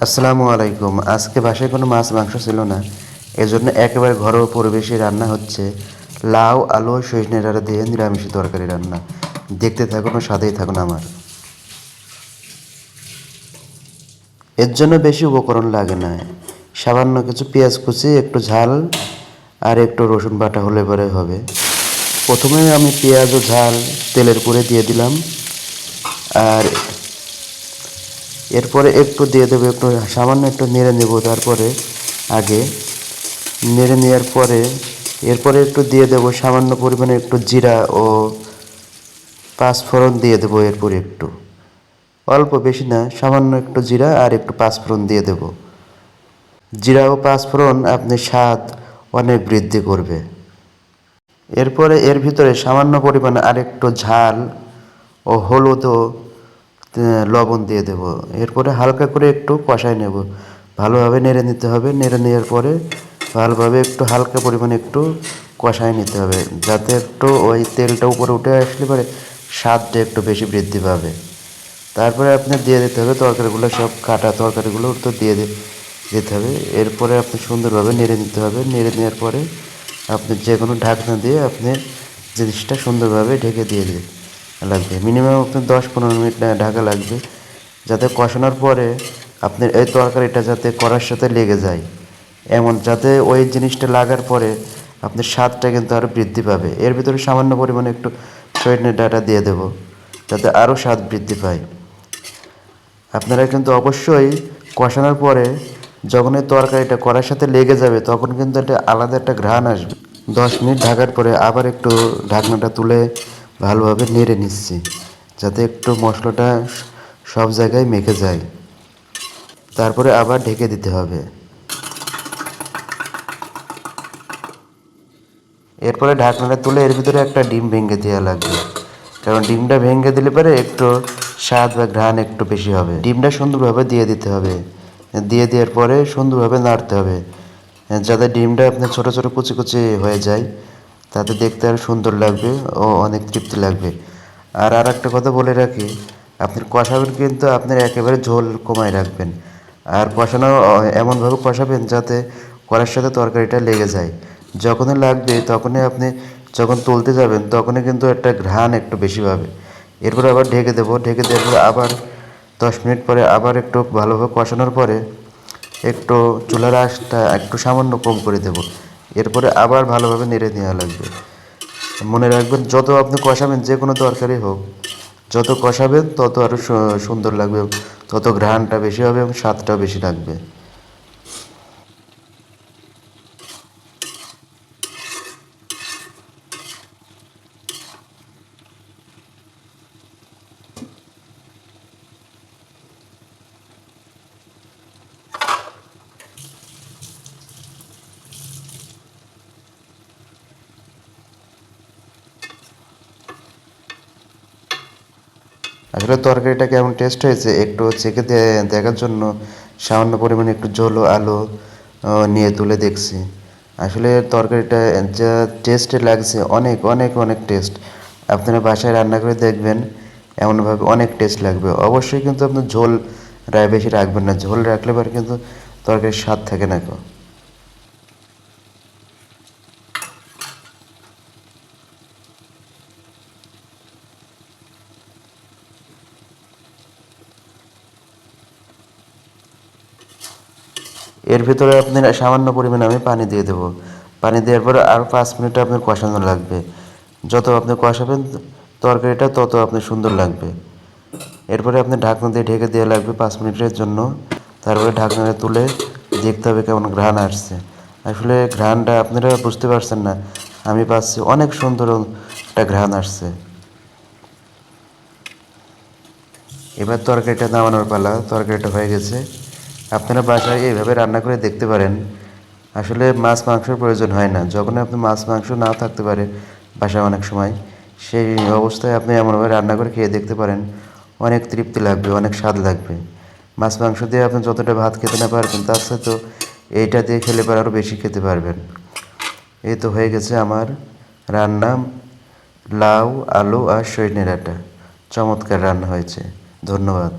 আসসালামু আলাইকুম। আজকে বাসায় কোনো মাছ মাংস ছিল না, এজন্য একেবারে ঘরোয়া পরিবেশে রান্না হচ্ছে লাউ আলু ও সজনে ডাঁটা দিয়ে নিরামিষ তরকারি রান্না। দেখতে থাকুন ও সাথেই থাকুন আমার। এর জন্য বেশি উপকরণ লাগে না, সামান্য কিছু পেঁয়াজ কুচি, একটু ঝাল আর একটু রসুন বাটা হলে পরে হবে। প্রথমে আমি পেঁয়াজ ও ঝাল তেলের উপরে দিয়ে দিলাম, আর এরপরে একটু দিয়ে দেবো, একটু সামান্য একটু নেড়ে নেব। তারপরে আগে নেড়ে নেওয়ার পরে এরপরে একটু দিয়ে দেবো সামান্য পরিমাণে একটু জিরা ও পাঁচফোড়ন দিয়ে দেবো। এরপরে একটু অল্প, বেশি না, সামান্য একটু জিরা আর একটু পাঁচফোড়ন দিয়ে দেবো। জিরা ও পাঁচফোড়ন আপনি স্বাদ অনেক বৃদ্ধি করবে। এরপরে এর ভিতরে সামান্য পরিমাণে আরেকটু ঝাল ও হলুদ ও লবণ দিয়ে দেব। এরপরে হালকা করে একটু কষাই নেব, ভালোভাবে নেড়ে নিতে হবে। নেড়ে নেওয়ার পরে ভালোভাবে একটু হালকা পরিমাণে একটু কষাই নিতে হবে, যাতে একটু ওই তেলটা উপরে উঠে আসলে পরে স্বাদটা একটু বেশি বৃদ্ধি পাবে। তারপরে আপনি দিয়ে দিতে হবে তরকারিগুলো, সব কাটা তরকারিগুলো তো দিয়ে দিতে হবে। এরপরে আপনি সুন্দরভাবে নেড়ে নিতে হবে। নেড়ে নেওয়ার পরে আপনি যে কোনো ঢাকনা দিয়ে আপনি জিনিসটা সুন্দরভাবে ঢেকে দিয়ে লাগবে। মিনিমাম আপনার 10-15 মিনিট ঢাকা লাগবে, যাতে কষানোর পরে আপনার এই তরকারিটা যাতে কড়ার সাথে লেগে যায়, এমন যাতে ওই জিনিসটা লাগার পরে আপনার স্বাদটা কিন্তু আরও বৃদ্ধি পাবে। এর ভিতরে সামান্য পরিমাণে একটু সজনে ডাঁটা দিয়ে দেবো, যাতে আরও স্বাদ বৃদ্ধি পায়। আপনারা কিন্তু অবশ্যই কষানোর পরে যখন এই তরকারিটা কড়ার সাথে লেগে যাবে, তখন কিন্তু একটা আলাদা একটা ঘ্রাণ আসবে। 10 মিনিট ঢাকার পরে আবার একটু ঢাকনাটা তুলে ভালোভাবে নেড়ে নিচ্ছি, যাতে একটু মশলাটা সব জায়গায় মেখে যায়। তারপরে আবার ঢেকে দিতে হবে। এরপরে ঢাকনাটা তুলে এর ভিতরে একটা ডিম ভেঙে দেওয়া লাগবে, কারণ ডিমটা ভেঙে দিলে পরে একটু স্বাদ বা ঘ্রাণ একটু বেশি হবে। ডিমটা সুন্দরভাবে দিয়ে দিতে হবে। দিয়ে দেওয়ার পরে সুন্দরভাবে নাড়তে হবে, যাতে ডিমটা আপনার ছোটো ছোটো কুচি কুচি হয়ে যায়, তাতে দেখতে আরও সুন্দর লাগবে ও অনেক তৃপ্তি লাগবে। আর একটা কথা বলে রাখি, আপনার কষাবেন কিন্তু আপনার একেবারে ঝোল কমায় রাখবেন। আর কষানো এমনভাবে কষাবেন যাতে কড়ার সাথে তরকারিটা লেগে যায়। যখনই লাগবে তখনই আপনি যখন তুলতে যাবেন তখনই কিন্তু একটা ঘ্রাণ একটু বেশি পাবে। এরপর আবার ঢেকে দেবো। ঢেকে দেওয়ার পরে আবার 10 মিনিট পরে আবার একটু ভালোভাবে কষানোর পরে একটু চুলার আঁচটা একটু সামান্য কম করে দেব। এরপরে আবার ভালোভাবে নেড়ে নেওয়া লাগবে। মনে রাখবেন, যত আপনি কষাবেন, যে কোনো তরকারি হোক, যত কষাবেন তত আরও সুন্দর লাগবে, তত ঘ্রাণটা বেশি হবে এবং স্বাদটাও বেশি লাগবে। আসলে তরকারিটা কেমন টেস্ট হয়েছে একটু চেখে দেখার জন্য সামান্য পরিমাণে একটু ঝোল ও আলু নিয়ে তুলে দেখছি। আসলে তরকারিটা যা টেস্ট লাগছে, অনেক অনেক অনেক টেস্ট। আপনারা বাসায় রান্না করে দেখবেন, এমনভাবে অনেক টেস্ট লাগবে। অবশ্যই কিন্তু আপনি ঝোল বেশি রাখবেন না, ঝোল রাখলে পরে কিন্তু তরকারির স্বাদ থাকে না গো। এর ভিতরে আপনি সামান্য পরিমাণে আমি পানি দিয়ে দেবো। পানি দেওয়ার পরে আরও 5 মিনিট আপনার কষানো লাগবে। যত আপনি কষাবেন তরকারিটা তত আপনার সুন্দর লাগবে। এরপরে আপনি ঢাকনা দিয়ে ঢেকে দেওয়া লাগবে 5 মিনিটের জন্য। তারপরে ঢাকনাটা তুলে দেখতে হবে কেমন ঘ্রাণ আসছে। আসলে ঘ্রাণটা আপনারা বুঝতে পারছেন না, আমি পাচ্ছি অনেক সুন্দর একটা ঘ্রাণ আসছে। এবার তরকারিটা নামানোর পালা। তরকারিটা হয়ে গেছে। আপনারা বাসায় এইভাবে রান্না করে দেখতে পারেন। আসলে মাছ মাংসের প্রয়োজন হয় না, যখন আপনি মাছ মাংস নাও থাকতে পারে বাসায় অনেক সময়, সেই অবস্থায় আপনি এমনভাবে রান্না করে খেয়ে দেখতে পারেন। অনেক তৃপ্তি লাগবে, অনেক স্বাদ লাগবে। মাছ মাংস দিয়ে আপনি যতটা ভাত খেতে না পারবেন, তার সাথে তো এইটা দিয়ে খেলে পরে আরও বেশি খেতে পারবেন। এই তো হয়ে গেছে আমার রান্না, লাউ আলু আর সজনে ডাঁটা। চমৎকার রান্না হয়েছে। ধন্যবাদ।